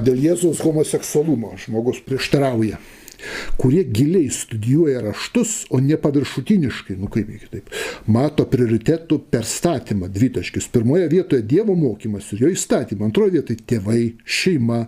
Dėl Jėzaus homoseksualumo žmogus prieštarauja, kurie giliai studijuoja raštus, o ne paviršutiniškai, kaip kitaip, mato prioritetų perstatymą, dvitaškis. Pirmoje vietoje Dievo mokymas ir jo įstatymą, antroje vietoje tėvai, šeima.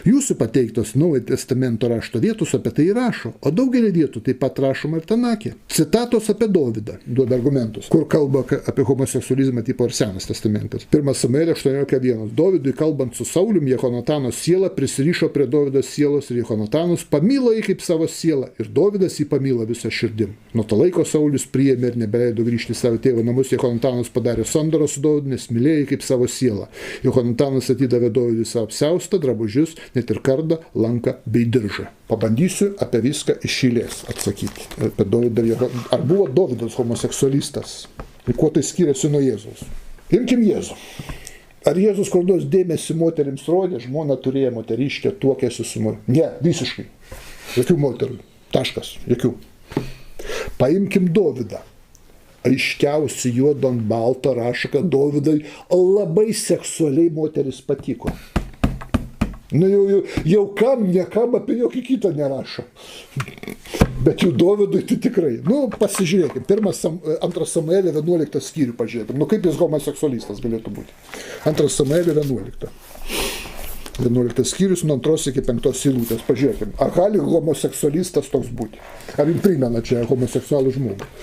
Jūsų pateiktos Naujojo testamento rašto vietos apie tai rašo, o daugelį vietų taip pat rašoma ir Tanakė. Citatos apie Dovydą duoda argumentus, kur kalba apie homoseksualizmą tipo ir Senas testamentas. 1 Samuelio 18:1. Dovydui kalbant su Sauliumi, Jehonatano siela prisirišo prie Dovydo sielos ir Jehonatanas pamilo jį kaip savo sielą ir Dovydas jį pamilo visą širdim. Nuo to laiko Saulius priėmė ir nebeleido grįžti savo tėvo namus. Jehonatanas padarė sandorą su Dovydu, nes mylėjo jį kaip savo sielą. Jehonatanas atidavė Dovydui savo apsiaustą, drabužius, net ir kardą, lanką bei diržą. Pabandysiu apie viską iš eilės atsakyti. Apie Dovydą. Ar buvo Dovydas homoseksualistas? Ir kuo tai skiriasi nuo Jėzaus? Imkim Jėzų. Ar Jėzus kur nors dėmesį moterims rodė, žmona turėjo moteriškę, tuokėsi su moterimis? Ne, visiškai. Jokių moterų. Taškas. Jokių. Paimkim Dovydą. Aiškiausiai juodo ant balto rašo, kad Dovydai labai seksualiai moteris patiko. Jau kam, niekam apie jokį kitą nerašo. Bet jų Dovydui tai tikrai. Pasižiūrėkim. 2 Samuelio 11 skyrių pažiūrėkim. Kaip jis homoseksualistas galėtų būti? 2 Samuelio 11. 11 skyrius nuo 2 iki 5 eilutės. Pažiūrėkim. Ar gali homoseksualistas toks būti? Ar jums primena čia homoseksualų žmogų?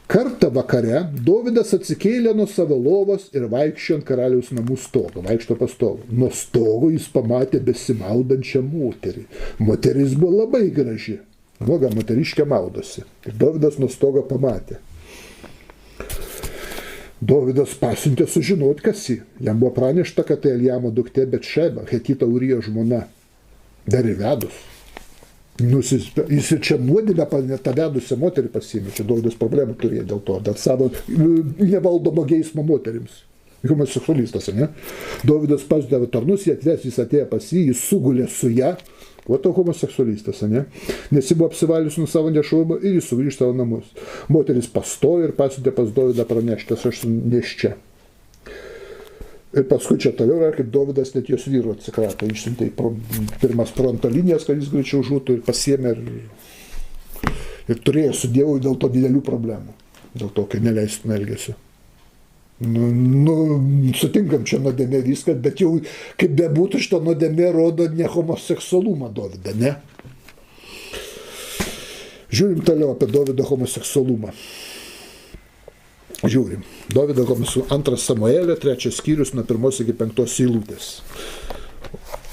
Kartą vakare Dovydas atsikėlė nuo savo lovos ir vaikščiojo ant karaliaus namų stogo. Vaikšto pas stogą. Nuo stogo jis pamatė besimaudančią moterį. Moteris buvo labai graži. Nuoga moteriškė maudosi. Ir Dovydas nuo stogo pamatė. Dovydas pasiuntė sužinoti, kas jį. Jam buvo pranešta, kad tai Eliamo duktė Betšeba, Hetito Urijo žmona. Dar įvedus. Jis ir čia nuodėmę tą vedusią moterį pasiėmė. Čia Dovydas problemų turėjo dėl to. Dėl savo nevaldomo geismo moterims. Homoseksualistas, ne? Dovydas pasiuntė tarnus, jie atves, jis atėjo pas jį, jis sugulė su ją. O to homoseksualistas, ne? Nes jis buvo apsivalius nuo savo nešumo ir jis sugrįžta savo namus. Moteris pastojo ir pasiuntė pas Dovydą pranešti, aš neščia. Ir paskui čia toliau yra, kaip Dovydas net jos vyru atsikrato. Išsiuntė pirmas fronto linijas, kad jis greičiau žūtų ir pasiėmė ir turėjo su Dievu dėl to didelių problemų. Dėl to, kai neleistų elgesio. Sutinkam čia nuodėmė viską, bet jau kaip bebūtų šito nuodėmė rodo ne homoseksualumą Dovydą, ne? Žiūrim toliau apie Dovydo homoseksualumą. Žiūrim. Dovydo homoseksualumą. 2 Samuelio 3 skyrius nuo 1 iki 5 eilutės.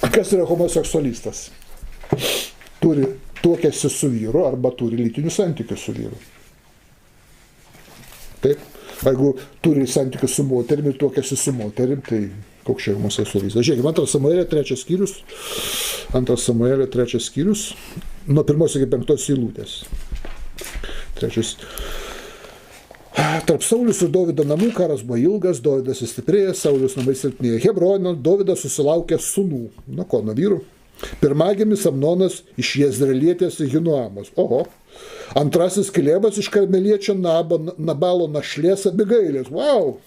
Kas yra homoseksualistas? Tuokiasi su vyru arba turi lytinius santykius su vyru. Taip? Jeigu turi santykius su moterim ir tuokiasi su moterim, tai koks čia homoseksualistas. Žiūrėkime, 2 Samuelio 3 skyrius. 2 Samuelio 3 skyrius nuo 1 iki 5 eilutės. 3. Tarp Sauliaus ir Dovydo namų karas buvo ilgas, Dovydas sustiprėjo, Sauliaus namai silpnėjo. Hebrono Dovydas susilaukė sūnų. Nuo vyrų. Pirmagimis Amnonas iš Jezreelietės Ahinoamos. Oho. Antrasis Kilebas iš karmeliečio Nabalo našlės Abigailės. Vau!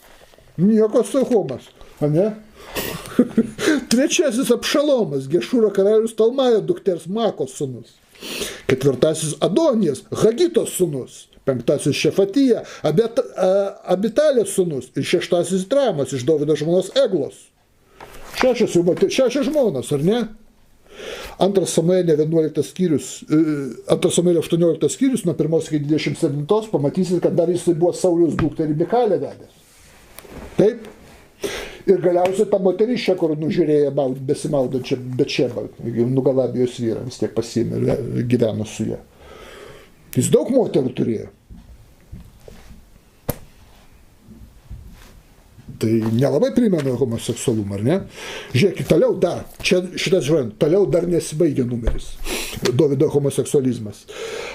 Nieko saugumas. Ne? Trečiasis Abšalomas, Gešūro karalius Talmajo dukters Makos sūnus. Ketvirtasis Adonijas, Hagitos sūnus. Penktasis Šefatija, Abitalės sūnus. Ir šeštasis Dramas iš Dovydo žmonos Eglos. Šešios žmonos, ar ne? 2 Samuelio 11 skyrius, 2 Samuelio 18 skyrius, nuo 1 iki 27, pamatysit, kad dar jisai buvo Sauliaus dukterį Mikalę vedęs. Taip? Ir galiausiai ta moterišė, kur nužiūrėjo besimaudančią Betšebą, nugalabijos vyrą, vis tiek pasiėmė ir gyveno su ją. Jis daug moterų turėjo. Tai nelabai primena homoseksualumą, ar ne? Žiūrėkit, toliau dar, čia šitas žiūrint, toliau dar nesibaigia numeris. Dovydo homoseksualizmas.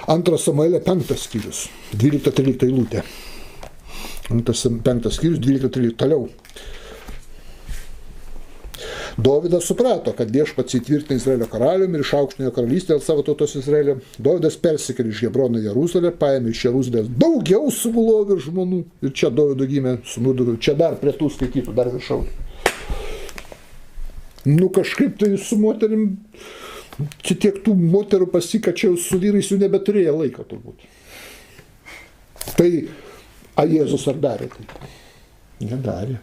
2 Samuelio 5 skyrius, 12-13 eilutė. 5 skyrius, 12-13, toliau. Dovydas suprato, kad Viešpats įtvirtina Izraelio karaliumi ir išaukštino karalystę dėl savo tautos Izraelio. Dovydas persikėlė iš Hebrono į Jeruzalę, paėmė iš Jeruzalės daugiau sugulovių žmonų. Ir čia Dovydo gimė sūnų, čia dar prie tų skaitytų, dar viršau. Nu kažkaip tai su moterim, čia tiek tų moterų pasikačiau, su vyrais jų nebeturėjo laiko turbūt. Tai, a Jėzus ar darė tai? Nedarė.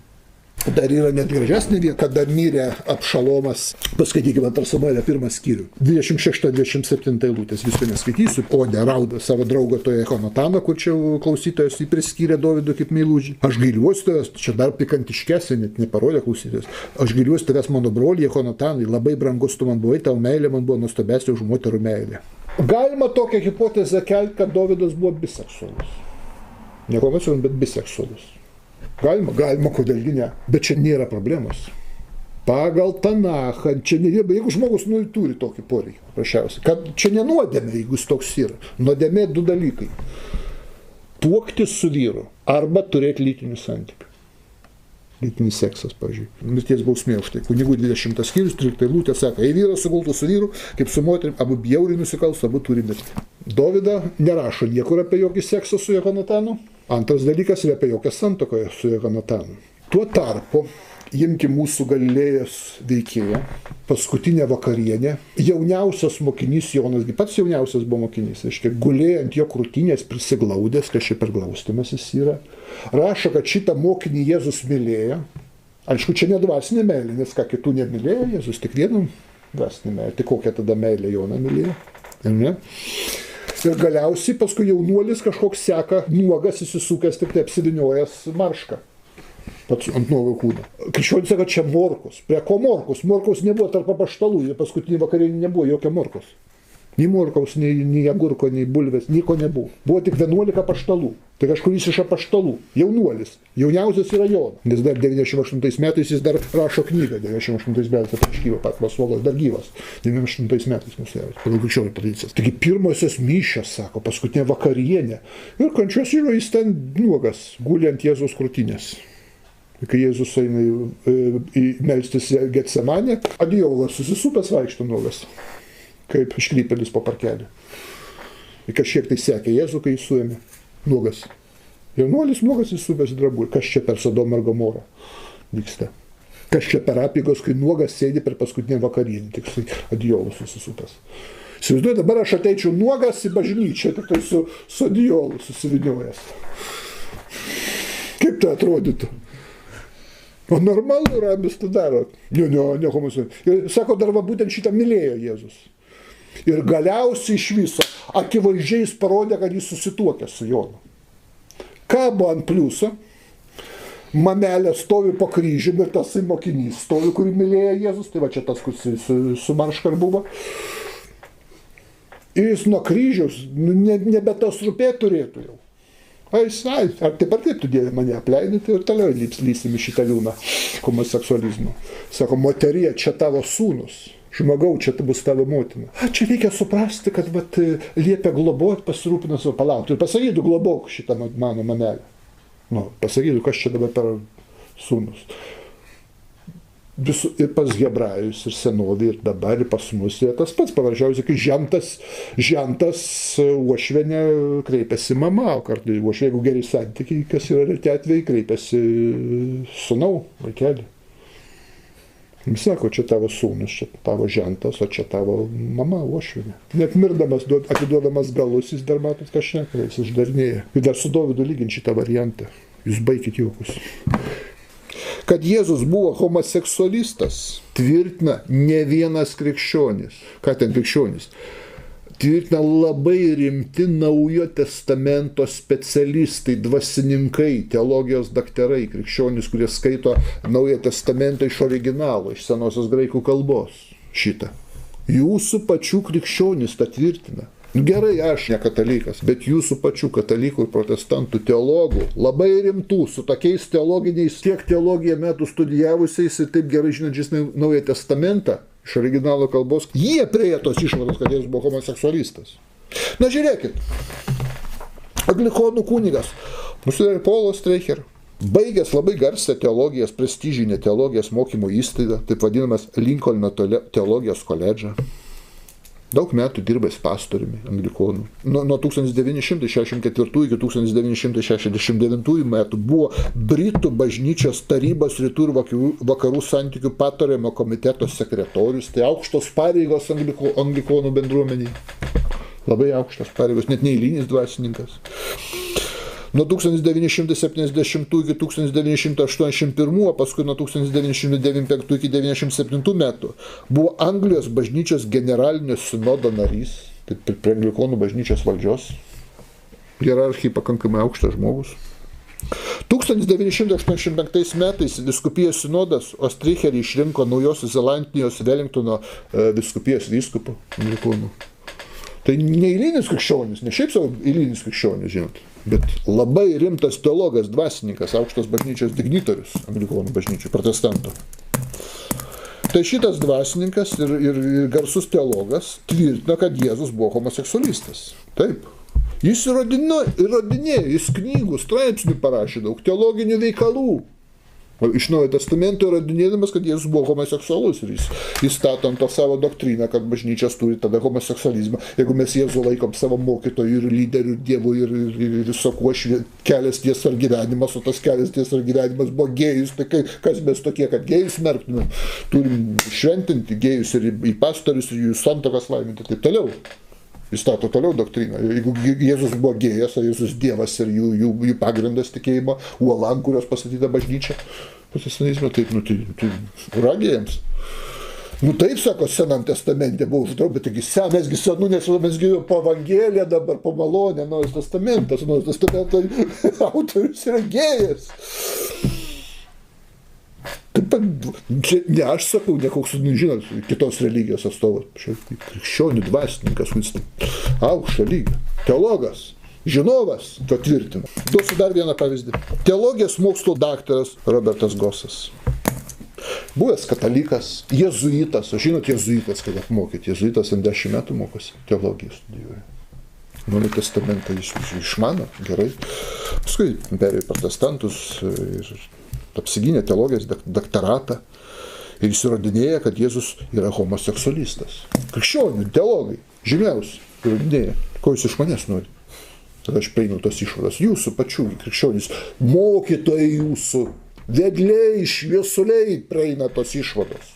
Dar yra net gražesnė vieta, kada mirė Abšalomas. Paskaitykime Antras Samuelio 1 skyrių. 26-27 eilutės, visko neskaitysiu. O ne rauda savo draugo toje Jonataną, kur čia klausytojas jį priskyrė Dovydui kaip meilužį. Aš gailiuosi tavęs, čia dar pikantiškesnė, net neparodė klausytojas. Aš gailiuosi tavęs mano broliai Jonatanai, labai brangus tu man buvai, tavo meilė man buvo nuostabesnė už moterų meilę. Galima tokią hipotezę kelti, kad Dovydas buvo biseksualus. Ne homoseksualus, bet biseksualus. Galima, kodėlgi ne. Bet čia nėra problemos. Pagal Tanachą, čia nėra, jeigu žmogus turi tokį poreikį, paprasčiausiai, kad čia nenuodėmė, jeigu jis toks yra. Nuodėmė du dalykai. Tuoktis su vyru arba turėti lytinių santykių. Lytinis seksas, pavyzdžiui. Mirties bausmė už tai. Kunigų 20 skyrius, 13 eilutė sako, jei vyras sugultų su vyru, kaip su moterim, abu bjauriai nusikalsta, abu turi mirti. Dovida nerašo niekur apie jokį seksą su Jonatanu. Antras dalykas yra apie jokią santuoką su Jonatanu. Tuo tarpu, imkim mūsų Galilėjos veikėją, paskutinę vakarienę, jauniausias mokinys Jonas, pats jauniausias buvo mokinys, reiškia, gulėjo ant jo krūtinės prisiglaudęs, kas čia per glaustimas jis yra, rašo, kad šitą mokinį Jėzus mylėjo. Aišku, čia ne dvasinė meilė, nes ką kitų nemylėjo Jėzus, tik vienam dvasinė meilė. Tai kokią tada meilę Joną mylėjo? Ne? Ir galiausiai paskui jaunuolis kažkoks seka nuogas įsisukęs, tik tai apsivyniojęs maršką. Pats ant nuogo kūno. Krikščionis sako, čia morkus. Prie ko morkus? Morkaus nebuvo tarp apaštalų, ir paskutinį vakarienį nebuvo jokio morkos. Nei morkaus, nei agurko, nei bulvės, nieko nebuvo. Buvo tik 11 apaštalų. Tai kažkuris iš apaštalų. Jaunuolis. Jauniausias yra Jonas. Nes dar 98 metais jis dar rašo knygą. 98 metais apraškyvo Patmos uolos dar gyvas. 98 metais mūsų javas. Pagal krikščionių tradicijas. Taigi pirmosios mišios, sako, paskutinė vakarienė. Ir kančios yra jis ten nuogas, guli ant Jėzaus krūtinės. Kai Jėzus eina į melstis Getsemanę, Adiolas susisupęs vaikšto nuogas. Kaip iškrypėlis po parkelį. Ir kažkiek tai sekė Jėzų, kai jis suėmė nuogas. Jaunuolis nuogas įsupęs drabužį. Kas čia per Sodomą ir Gomorą vyksta? Kas čia per apygos, kai nuogas sėdi per paskutinę vakarienę, tik Adiolus susisupęs. Įsivaizduoju, dabar aš ateičiau nuogas į bažnyčią, tik tai su Adiolu susiviniojęs. Kaip tai atrodytų? O normalu rabis tai daro. Ne homoseksualus. Ir sako, dar va būtent šitą mylėjo Jėzus. Ir galiausiai iš viso akivaizdžiai jis parodė, kad jis susituokė su Jonu. Kabo ant pliuso, mamelė stovi po kryžiumi ir tas mokinys stovi, kurį mylėjo Jėzus, tai va čia tas, kur su marška buvo. Ir jis nuo kryžiaus nebe tas rūpėt turėtų jau. Ar taip ar taip tu Dieve mane apleidai, tai ir toliau lysim į šitą liūną homoseksualizmo. Sako, moterie, čia tavo sūnus. Žmogau, čia bus tavo motina. Čia reikia suprasti, kad liepia globoti, pasirūpina savo palaukti. Ir pasakytų, globok šitą mano mamelę. Pasakytų, kas čia dabar per sūnus. Ir pas hebrajus, ir senovį, ir dabar, ir pas mus yra tas pats. Pavaržiausiai, kai žentas uošvienė kreipiasi mama, o kartu uošvienė, jeigu geri santykiai, kas yra reti atvejai, kreipiasi sūnau, vaikelį. Jis sako, čia tavo sūnus, čia tavo žentas, o čia tavo mama uošvienė. Net mirdamas, atiduodamas galus, jis dar matot kažką, jis išdarnėja. Ir dar su Dovydu lyginti šitą variantą. Jūs baikit juokus. Kad Jėzus buvo homoseksualistas, tvirtina ne vienas krikščionis. Ką ten krikščionis? Tvirtina labai rimti Naujojo testamento specialistai, dvasininkai, teologijos daktarai, krikščionys, kurie skaito Naujojo testamento iš originalo, iš senosios graikų kalbos. Šitą. Jūsų pačių krikščionys tą tvirtina. Gerai, aš ne katalikas, bet jūsų pačių katalikų ir protestantų teologų, labai rimtų, su tokiais teologiniais, tiek teologiją metų studijavusiais ir taip gerai žinančiais Naująjį testamentą, iš originalo kalbos, jie priejo tos išvados, kad jis buvo homoseksualistas. Na žiūrėkit, Anglikonų kunigas, mūsų yra Paulo Streicher, baigęs labai garsą teologijos, prestižinę teologijos mokymo įstaigą, taip vadinamas Lincolno teologijos koledžą. Daug metų dirbęs pastoriumi anglikonų. Nuo 1964 iki 1969 metų buvo Britų bažnyčios tarybos rytų ir vakarų santykių patariamo komiteto sekretorius. Tai aukštos pareigos anglikonų bendruomeniai. Labai aukštos pareigos, net neeilinis dvasininkas. Nuo 1970 iki 1981, paskui nuo 1995 iki 1997 metų buvo Anglijos bažnyčios generalinio sinodo narys, tai prie anglikonų bažnyčios valdžios, hierarchijai pakankamai aukštas žmogus. 1985 metais vyskupijos sinodas Ostricherį išrinko Naujosios Zelandijos Wellingtono vyskupijos vyskupu anglikonų. Tai neeilinis krikščionis, ne šiaip savo eilinis krikščionis, žinot, bet labai rimtas teologas, dvasininkas, aukštos bažnyčios dignitorius anglikonų bažnyčių, protestantų. Tai šitas dvasininkas ir garsus teologas tvirtina, kad Jėzus buvo homoseksualistas. Taip. Jis įrodinėjo, jis knygų, straipsnių parašė daug, teologinių veikalų. Iš Naujojo Testamento įrodinėdamas, kad Jėzus buvo homoseksualus ir jis stato ant to savo doktriną, kad bažnyčios turi tada homoseksualizmą. Jeigu mes Jėzų laikom savo mokytojų ir lyderių, dievų ir viso kuo kelias tiesa ar gyvenimas, o tas kelias tiesa ar gyvenimas buvo gėjus, tai kas mes tokie, kad gėjus smerktumėm, turim šventinti gėjus ir į pastorius ir jų santuokas laiminti ir taip toliau. Jis stato toliau doktriną. Jeigu Jėzus buvo gėjas, o Jėzus dievas ir jų pagrindas tikėjimo, uola, kurios pastatyta bažnyčia, protestanizme, taip, tai ragėjams. Taip, sako, Senam testamente buvo uždrausta, bet mesgi senų, nes mesgi po Evangeliją dabar, po malonę, Naujas testamentas, Naujas testamento autorius yra gėjas. Taip, ne aš sakau, ne koks, žinot, kitos religijos atstovas, krikščionių dvasininkas, aukšto lygio, teologas, žinovas, to tvirtina. Duosiu dar vieną pavyzdį. Teologijos mokslo daktaras Robertas Gosas. Buvęs katalikas, jezuitas, o žinot, jezuitas, kad apmokyti, jezuitas 10 metų mokosi, teologiją studijuoja. Naują testamentą jis išmano, gerai. Paskui perėjo protestantus ir apsigynė teologijos doktoratą ir jis įrodinėja, kad Jėzus yra homoseksualistas. Krikščionių, teologai, žymiausi, įrodinėja, ko jūs iš manęs nori. Tada aš prieinu tos išvadas. Jūsų pačių krikščionys, mokytojai jūsų, vedliai, šviesuliai prieina tos išvados.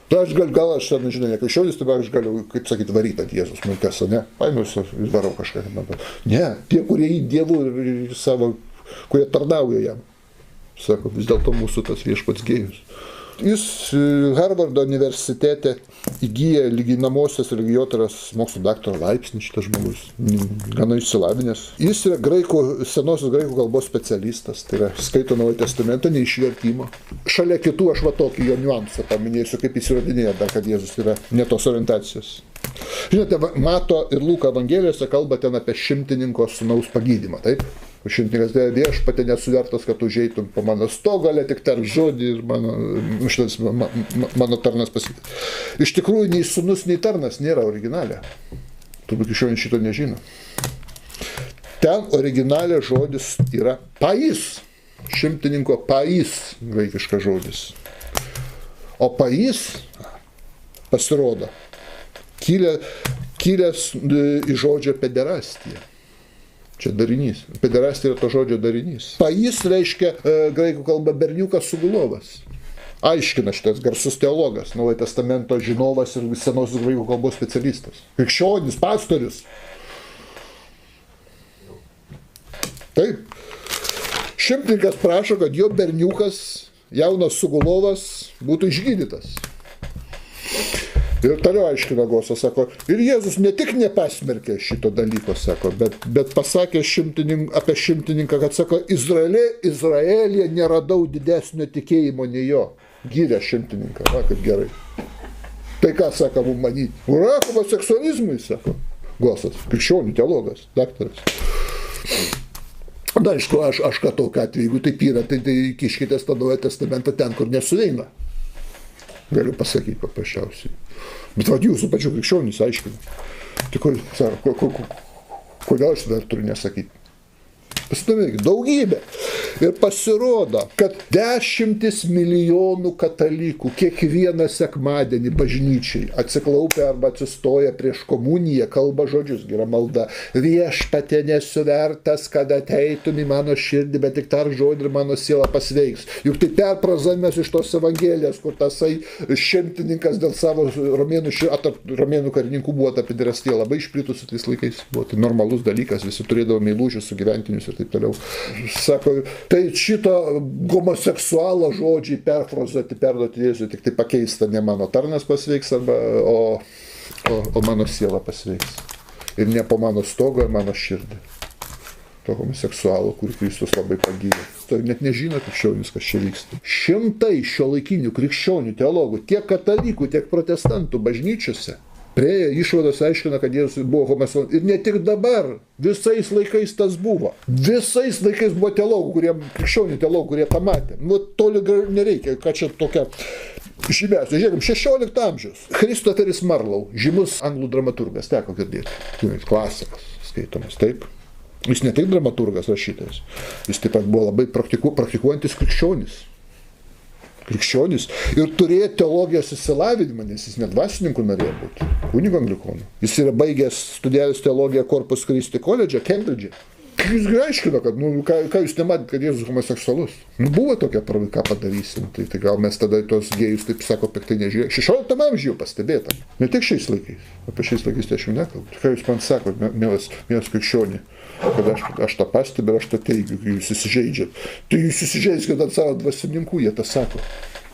Tai aš gal aš, nežinau, ne krikščionis, tai aš galiu, kaip sakyti, varyti ant Jėzus smulkes, ne? Paimiausiu ir varau kažką. Ne, tie, kurie į Dievų ir savo, kurie tarnauja jam. Sako, vis dėlto mūsų tas viešpats gėjus. Jis Harvardo universitete įgyja lyginamosios religijotyros mokslo daktaro laipsnį, šitas žmogus, gana išsilavinęs. Jis yra senosios graikų kalbos specialistas, tai yra skaito Naują testamentą, neišvertimo. Šalia kitų aš va tokį jo niuansą paminėsiu, kaip jis įrodinėja dar, kad Jėzus yra ne tos orientacijos. Žinote, Mato ir Luko evangelijose kalba ten apie šimtininko sūnaus pagydymą, taip? Šimtininkas, viešpatie nesu vertas, kad užeitum po mano stogalę, tik tarp žodį ir mano tarnas pasakyti. Iš tikrųjų, nei sūnus, nei tarnas nėra originalė. Turbūt krikščionys šito nežino. Ten originalė žodis yra pais. Šimtininko pais, graikiškas žodis. O pais pasirodo kilęs iš žodžio pederastija. Čia darinys. Pederastija yra to žodžio darinys. Pais reiškia graikų kalba berniukas sugulovas. Aiškina šitas garsus teologas, Naujojo testamento žinovas ir senosios graikų kalbos specialistas. Krikščionis, pastorius. Taip. Šimtininkas prašo, kad jo berniukas, jaunas sugulovas, būtų išgydytas. Ir toliau aiškina Gosas, sako, ir Jėzus ne tik nepasmerkė šito dalyko, sako, bet pasakė apie šimtininką, kad sako, Izraelyje neradau didesnio tikėjimo nei jo. Gyrė šimtininką, va, kaip gerai. Tai ką sako mums manyti? Ura, homoseksualizmui, sako Gosas, krikščionių teologas, daktaras. Na, aišku, aš ką tokiu atveju, jeigu taip yra, tai kiškitės tą Naują testamentą ten, kur nesueina. Galiu pasakyti paprasčiausiai. Bet vad jūsų pačių krikščionys aiškina. Tai kodėl aš dar turiu nesakyti? Pasidomėkit, daugybė. Ir pasirodo, kad 10 milijonų katalikų kiekvieną sekmadienį bažnyčiai atsiklaupia arba atsistoja prieš komuniją, kalba žodžius, gera malda. Viešpatie, nesu vertas, kad ateitum į mano širdį, bet tik tark žodį ir mano siela pasveiks. Juk tai perprazavimas iš tos evangelijos, kur tasai šimtininkas dėl savo romėnų karininkų buvo ta pederastija labai išplitusi tais laikais. Buvo tai normalus dalykas, visi turėdavo meilužius, sugyventinius ir taip toliau. Sako, tai šito homoseksualo žodžiai perfrazuoti, perduoti Jėzui, tik tai pakeista, ne mano tarnas pasveiks, arba, o mano siela pasveiks. Ir ne po mano stogo, ir mano širdį. To homoseksualo, kurį Kristus labai pagyrė. Tai net nežino krikščionis, kas čia vyksta. Šimtai šiuolaikinių krikščionių teologų, tiek katalikų, tiek protestantų bažnyčiose priejo išvados aiškina, kad Jėzus buvo homoseksualus. Ir ne tik dabar, visais laikais tas buvo. Visais laikais buvo teologų, krikščionių teologų, kurie tą matė. Nu, toli nereikia, kad čia tokia žymėsiu. Žiūrėkime, 16 amžiaus. Christopheris Marlowe, žymus anglų dramaturgas, teko girdėti. Klasikas skaitomas, taip. Jis ne tik dramaturgas, rašytojas. Jis taip pat buvo labai praktikuojantis krikščionis. Ir turėjo teologijos išsilavinimą, nes jis net dvasininku norėjo būti, kunigu anglikonų. Jis yra baigęs studijavęs teologiją Corpus Christi koledže, Kembridže. Jis aiškino, kad, ką jūs nematėte, kad Jėzus homoseksualus. Buvo tokia prava, ką padarysim. Tai gal mes tada tos gėjus, taip sako, piktai nežiūrėjome. 16 amžiuje pastebėta. Ne tik šiais laikais. Apie šiais laikais tai aš jau nekalbu. Ką jūs man sakote, mielas krikščionį, kad aš tą pastebiu ir aš tą teigiu, kai jūs įsižeidžiat. Tai jūs įsižeiskite ant savo dvasininkų, jie tą sako.